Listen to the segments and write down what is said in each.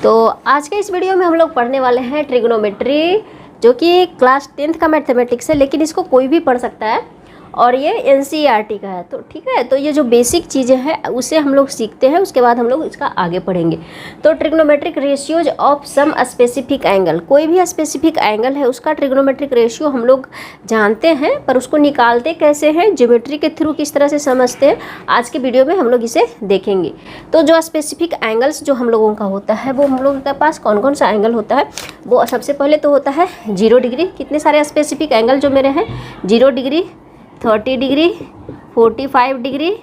तो आज के इस वीडियो में हम लोग पढ़ने वाले हैं ट्रिग्नोमेट्री, जो कि क्लास 10th का मैथमेटिक्स है, लेकिन इसको कोई भी पढ़ सकता है और ये एनसीईआरटी का है। तो ठीक है, तो ये जो बेसिक चीज़ें हैं उसे हम लोग सीखते हैं, उसके बाद हम लोग इसका आगे पढ़ेंगे। तो trigonometric ratios of some specific angle, कोई भी स्पेसिफिक एंगल है उसका ट्रिग्नोमेट्रिक रेशियो हम लोग जानते हैं, पर उसको निकालते कैसे हैं, ज्योमेट्री के थ्रू किस तरह से समझते हैं, आज के वीडियो में हम लोग इसे देखेंगे। तो जो स्पेसिफिक एंगल्स जो हम लोगों का होता है वो हम लोगों के पास कौन कौन सा एंगल होता है, वो सबसे पहले तो होता है 0 डिग्री। कितने सारे स्पेसिफिक एंगल जो मेरे हैं, 0 degree, 30 degree, 45 degree,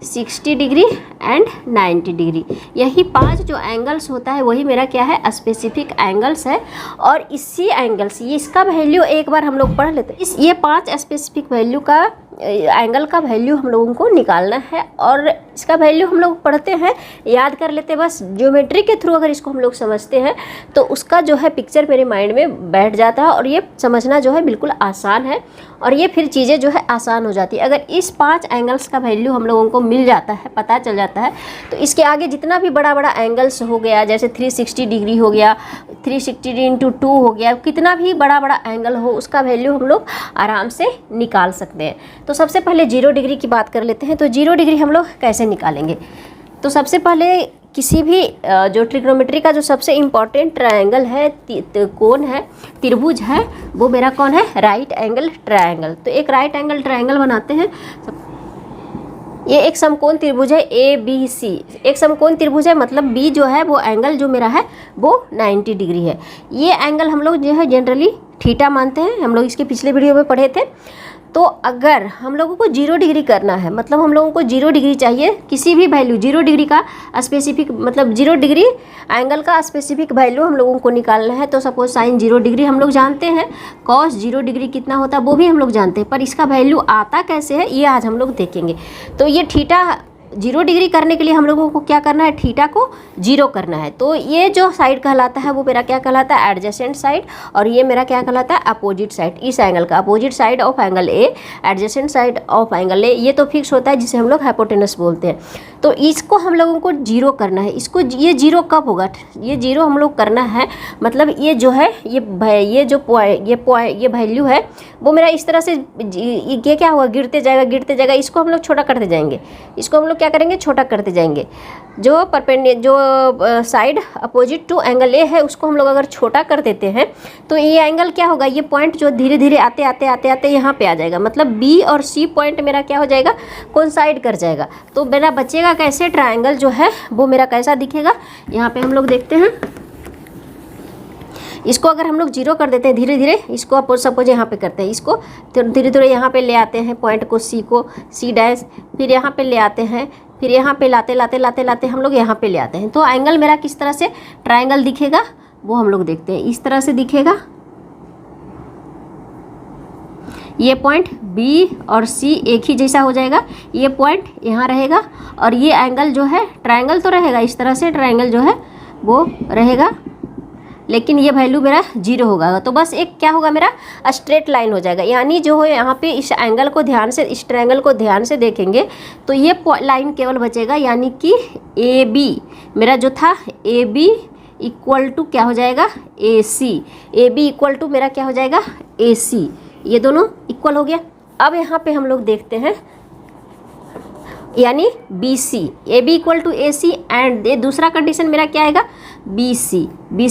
60 degree and 90 degree. यही 5 जो एंगल्स होता है वही मेरा क्या है, स्पेसिफिक एंगल्स है। और इसी एंगल्स, ये इसका वैल्यू एक बार हम लोग पढ़ लेते हैं। ये 5 स्पेसिफिक वैल्यू का एंगल का वैल्यू हम लोगों को निकालना है, और इसका वैल्यू हम लोग पढ़ते हैं, याद कर लेते हैं बस। ज्योमेट्री के थ्रू अगर इसको हम लोग समझते हैं तो उसका जो है पिक्चर मेरे माइंड में बैठ जाता है, और ये समझना जो है बिल्कुल आसान है, और ये फिर चीज़ें जो है आसान हो जाती है। अगर इस 5 एंगल्स का वैल्यू हम लोगों को मिल जाता है, पता चल जाता है, तो इसके आगे जितना भी बड़ा बड़ा एंगल्स हो गया, जैसे 360 डिग्री हो गया, 360 × 2 हो गया, कितना भी बड़ा बड़ा एंगल हो उसका वैल्यू हम लोग आराम से निकाल सकते हैं। तो सबसे पहले 0 डिग्री की बात कर लेते हैं। तो 0 डिग्री हम लोग कैसे निकालेंगे? तो सबसे पहले किसी भी जो ट्रिग्नोमेट्री का जो सबसे इम्पॉर्टेंट ट्रायंगल है, कोण है, त्रिभुज है, वो मेरा कौन है, राइट एंगल ट्रायंगल। तो एक राइट एंगल ट्रायंगल बनाते हैं। ये एक समकोण त्रिभुज है ABC। एक समकोण त्रिभुज है, मतलब B जो है वो एंगल जो मेरा है वो 90 डिग्री है। ये एंगल हम लोग जो है जनरली थीटा मानते हैं, हम लोग इसके पिछले वीडियो में पढ़े थे। तो अगर हम लोगों को 0 डिग्री करना है, मतलब हम लोगों को 0 डिग्री चाहिए, किसी भी वैल्यू 0 डिग्री का स्पेसिफिक, मतलब 0 डिग्री एंगल का स्पेसिफिक वैल्यू हम लोगों को निकालना है। तो सपोज साइन 0 डिग्री हम लोग जानते हैं, कॉस 0 डिग्री कितना होता है वो भी हम लोग जानते हैं, पर इसका वैल्यू आता कैसे है ये आज हम लोग देखेंगे। तो ये थीटा 0 डिग्री करने के लिए हम लोगों को क्या करना है, थीटा को 0 करना है। तो ये जो साइड कहलाता है वो मेरा क्या कहलाता है, एडजेसेंट साइड, और ये मेरा क्या कहलाता है, अपोजिट साइड। इस एंगल का opposite side of angle A, adjacent side of angle A, ये तो फिक्स होता है जिसे हम लोग हाइपोटेनस बोलते हैं। तो इसको हम लोगों को 0 करना है। इसको ये 0 कब होगा, ये 0 हम लोग करना है, मतलब ये जो है ये वैल्यू है वो मेरा इस तरह से, ये क्या होगा, गिरते जाएगा। इसको हम लोग छोटा करते जाएंगे, इसको हम लोग क्या करेंगे, छोटा करते जाएंगे। जो side opposite to angle A है उसको हम लोग अगर छोटा कर देते हैं तो ये एंगल क्या होगा, ये पॉइंट जो धीरे धीरे आते यहाँ पे आ जाएगा, मतलब B और C पॉइंट मेरा क्या हो जाएगा, कोइंसाइड कर जाएगा। तो मेरा बचेगा कैसे, ट्रायंगल जो है वो मेरा कैसा दिखेगा, यहाँ पे हम लोग देखते हैं। इसको अगर हम लोग 0 कर देते हैं धीरे धीरे, इसको सपोज यहाँ पे करते हैं, इसको धीरे धीरे यहाँ पे ले आते हैं पॉइंट को C डैश, फिर यहाँ पे ले आते हैं, फिर यहाँ पे लाते हम लोग यहाँ पे ले आते हैं। तो एंगल मेरा किस तरह से ट्रायंगल दिखेगा वो हम लोग देखते हैं। इस तरह से दिखेगा, ये पॉइंट B और C एक ही जैसा हो जाएगा, ये पॉइंट यहाँ रहेगा, और ये एंगल जो है ट्रायंगल तो रहेगा, इस तरह से ट्रायंगल जो है वो रहेगा, लेकिन ये वैल्यू मेरा 0 होगा। तो बस एक क्या होगा, मेरा स्ट्रेट लाइन हो जाएगा। यानी जो है यहाँ पे इस एंगल को ध्यान से, इस ट्रायंगल को ध्यान से देखेंगे तो ये लाइन केवल बचेगा, यानी कि AB मेरा जो था, AB इक्वल टू क्या हो जाएगा, AC। AB इक्वल टू मेरा क्या हो जाएगा, AC। ये दोनों इक्वल हो गया। अब यहाँ पे हम लोग देखते हैं, यानी BC, AB equal to AC, and ये दूसरा कंडीशन मेरा क्या आएगा, BC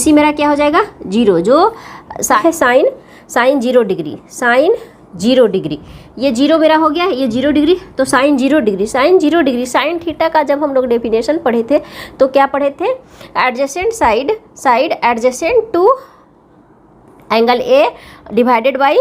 मेरा क्या हो जाएगा, 0। जो साइन 0 डिग्री, साइन 0 डिग्री, ये 0 मेरा हो गया, ये 0 डिग्री, तो साइन 0 डिग्री, साइन थीटा का जब हम लोग डेफिनेशन पढ़े थे तो क्या पढ़े थे, adjacent side adjacent to angle A divided by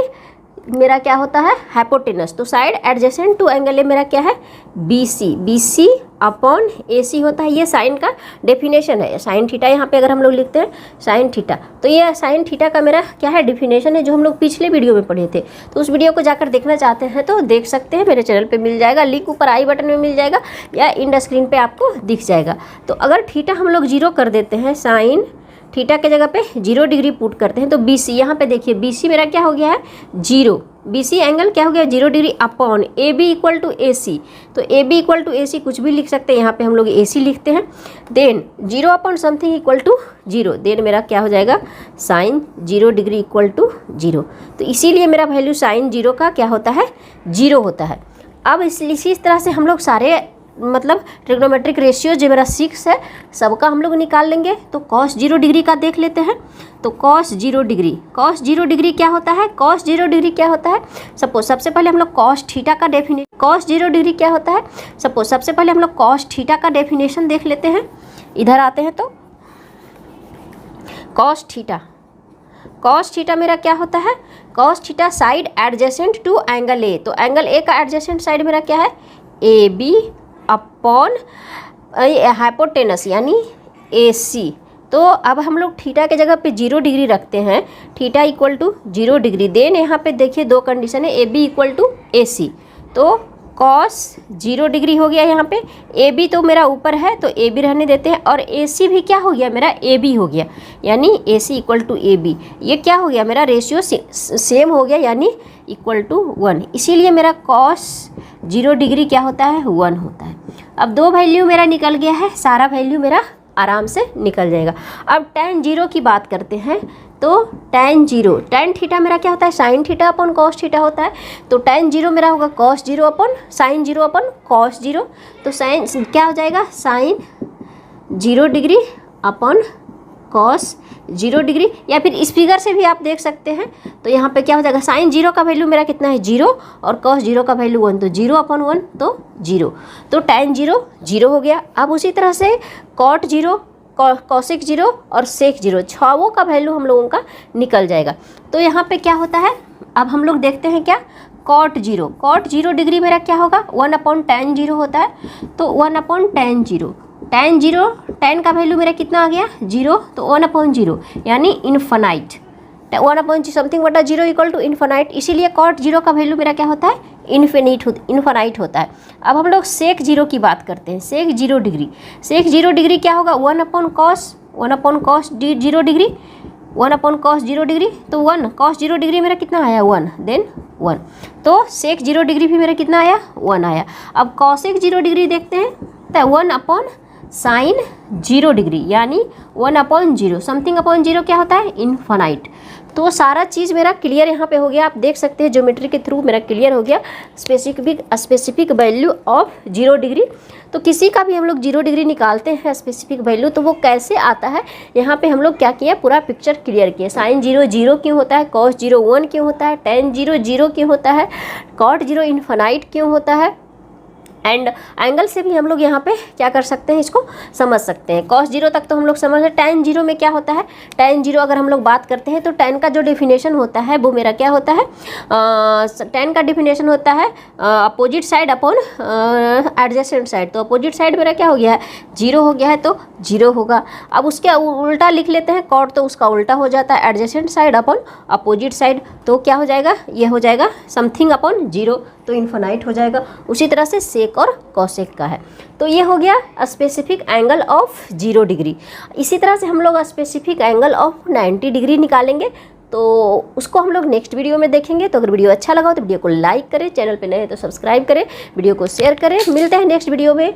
मेरा क्या होता है, हाइपोटेनस। तो side adjacent to angle A मेरा क्या है, BC अपॉन AC होता है। ये साइन का डेफिनेशन है, साइन थीटा यहाँ पे अगर हम लोग लिखते हैं साइन थीटा, तो ये साइन थीटा का मेरा क्या है, डेफिनेशन है, जो हम लोग पिछले वीडियो में पढ़े थे। तो उस वीडियो को जाकर देखना चाहते हैं तो देख सकते हैं, मेरे चैनल पे मिल जाएगा, लिंक ऊपर आई बटन में मिल जाएगा या इंड स्क्रीन पे आपको दिख जाएगा। तो अगर थीटा हम लोग 0 कर देते हैं, साइन थीटा के जगह पे 0 डिग्री पुट करते हैं, तो BC यहाँ पे देखिए, BC मेरा क्या हो गया है, 0। BC एंगल क्या हो गया 0 degree upon AB equal to AC। तो AB इक्वल टू AC कुछ भी लिख सकते हैं, यहाँ पे हम लोग AC लिखते हैं। Then 0 upon something equal to 0, then मेरा क्या हो जाएगा साइन 0 डिग्री इक्वल टू 0। तो इसीलिए मेरा वैल्यू साइन 0 का क्या होता है 0 होता है। अब इसी तरह से हम लोग सारे मतलब ट्रिग्नोमेट्रिक रेशियो जो मेरा 6 है सबका हम लोग निकाल लेंगे। तो कॉस 0 डिग्री का देख लेते हैं। तो कॉस 0 डिग्री क्या होता है, कॉस 0 डिग्री क्या होता है, सपोज सबसे पहले हम लोग कॉस थीटा का डेफिनेशन, कॉस 0 डिग्री क्या होता है, सपोज सबसे पहले हम लोग कॉस थीटा का डेफिनेशन देख लेते हैं। इधर आते हैं तो कॉस थीटा मेरा क्या होता है, cos theta side adjacent to angle A. तो एंगल ए का एडजेसेंट साइड मेरा क्या है AB अपॉन हाइपोटेनस यानी AC। तो अब हम लोग थीटा के जगह पे 0 डिग्री रखते हैं, theta equal to 0 degree. Then यहाँ पे देखिए दो कंडीशन है, AB इक्वल टू AC। तो कॉस 0 डिग्री हो गया, यहाँ पे AB तो मेरा ऊपर है तो AB रहने देते हैं, और AC भी क्या हो गया मेरा AB हो गया, यानी AC इक्वल टू AB। ये क्या हो गया मेरा रेशियो सेम हो गया यानी इक्वल टू 1। इसीलिए मेरा कॉस 0 डिग्री क्या होता है 1 होता है। अब दो वैल्यू मेरा निकल गया है, सारा वैल्यू मेरा आराम से निकल जाएगा। अब tan 0 की बात करते हैं। तो tan 0, tan थीटा मेरा क्या होता है sine theta upon cos theta होता है। तो tan 0 मेरा होगा cos 0 upon sine 0 upon cos 0। तो साइन क्या हो जाएगा sine 0 degree upon cos 0 degree, या फिर इस फिगर से भी आप देख सकते हैं। तो यहाँ पे क्या हो जाएगा साइन 0 का वैल्यू मेरा कितना है 0 और cos 0 का वैल्यू 1, तो 0 अपॉन 1 तो 0। तो tan 0 0 हो गया। अब उसी तरह से cot 0, cosec 0 और sec 0 छावों का वैल्यू हम लोगों का निकल जाएगा। तो यहाँ पे क्या होता है, अब हम लोग देखते हैं क्या cot 0 डिग्री मेरा क्या होगा 1 अपॉन tan 0 होता है। तो 1 अपॉन tan 0, tan का वैल्यू मेरा कितना आ गया 0, तो 1 अपॉन 0 यानी इन्फानाइट, 1 अपॉन समथिंग बटा 0 इक्वल टू इन्फानाइट। इसीलिए cot 0 का वैल्यू मेरा क्या होता है इन्फानाइट होता है। अब हम लोग sec 0 की बात करते हैं। sec 0 डिग्री क्या होगा 1 upon cos 0 degree, 1 upon cos 0 degree. तो 1 cos 0 डिग्री मेरा कितना आया 1, देन 1। तो sec 0 डिग्री भी मेरा कितना आया 1 आया। अब cosec 0 डिग्री देखते हैं, तो 1 अपॉन साइन 0 डिग्री यानी 1 अपॉन 0, समथिंग अपॉन 0 क्या होता है इन्फानाइट। तो सारा चीज़ मेरा क्लियर यहाँ पे हो गया। आप देख सकते हैं ज्योमेट्री के थ्रू मेरा क्लियर हो गया स्पेसिफिक वैल्यू ऑफ 0 डिग्री। तो किसी का भी हम लोग 0 डिग्री निकालते हैं स्पेसिफिक वैल्यू, तो वो कैसे आता है यहाँ पे हम लोग क्या किया पूरा पिक्चर क्लियर किया। साइन 0 0 क्यों होता है, cos 0 1 क्यों होता है, tan 0 0 क्यों होता है, cot 0 इन्फानाइट क्यों होता है, एंड एंगल से भी हम लोग यहाँ पे क्या कर सकते हैं इसको समझ सकते हैं। cos 0 तक तो हम लोग समझ रहे। tan 0 में क्या होता है, tan 0 अगर हम लोग बात करते हैं तो tan का जो डेफिनेशन होता है वो मेरा क्या होता है, tan का डेफिनेशन होता है opposite side upon adjacent side. तो अपोजिट साइड मेरा क्या हो गया है 0 हो गया है, तो 0 होगा। अब उसके उल्टा लिख लेते हैं cot, तो उसका उल्टा हो जाता है adjacent side upon opposite side. तो क्या हो जाएगा, ये हो जाएगा समथिंग अपॉन 0, तो इन्फानाइट हो जाएगा। उसी तरह से सेक और कॉसेक का है। तो ये हो गया स्पेसिफिक एंगल ऑफ 0 डिग्री। इसी तरह से हम लोग स्पेसिफिक एंगल ऑफ 90 डिग्री निकालेंगे, तो उसको हम लोग नेक्स्ट वीडियो में देखेंगे। तो अगर वीडियो अच्छा लगा हो तो वीडियो को लाइक करें, चैनल पे नए हैं तो सब्सक्राइब करें, वीडियो को शेयर करें। मिलते हैं नेक्स्ट वीडियो में।